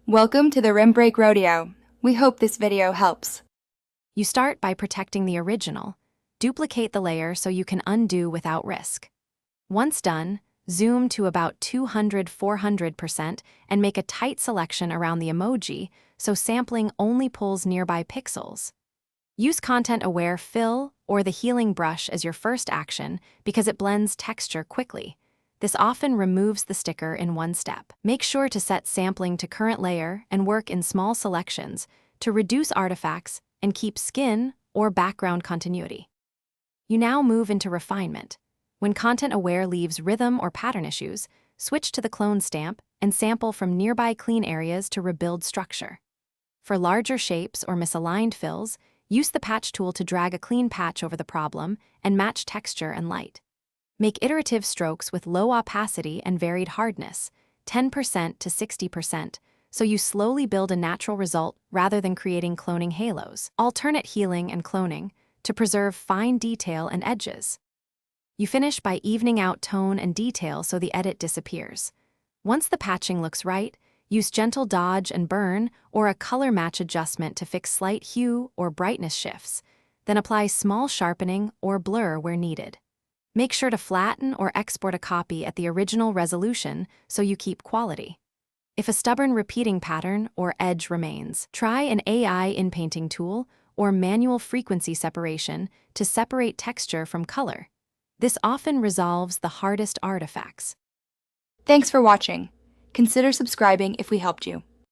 Welcome to the Rim Break Rodeo. We hope this video helps. You start by protecting the original. Duplicate the layer so you can undo without risk. Once done, zoom to about 200–400% and make a tight selection around the emoji so sampling only pulls nearby pixels. Use content-aware fill or the healing brush as your first action because it blends texture quickly. This often removes the sticker in one step. Make sure to set sampling to current layer and work in small selections to reduce artifacts and keep skin or background continuity. You now move into refinement. When content-aware leaves rhythm or pattern issues, switch to the clone stamp and sample from nearby clean areas to rebuild structure. For larger shapes or misaligned fills, use the patch tool to drag a clean patch over the problem and match texture and light. Make iterative strokes with low opacity and varied hardness, 10% to 60%, so you slowly build a natural result rather than creating cloning halos. Alternate healing and cloning to preserve fine detail and edges. You finish by evening out tone and detail so the edit disappears. Once the patching looks right, use gentle dodge and burn or a color match adjustment to fix slight hue or brightness shifts, then apply small sharpening or blur where needed. Make sure to flatten or export a copy at the original resolution so you keep quality. If a stubborn repeating pattern or edge remains, try an AI in-painting tool or manual frequency separation to separate texture from color. This often resolves the hardest artifacts. Thanks for watching. Consider subscribing if we helped you.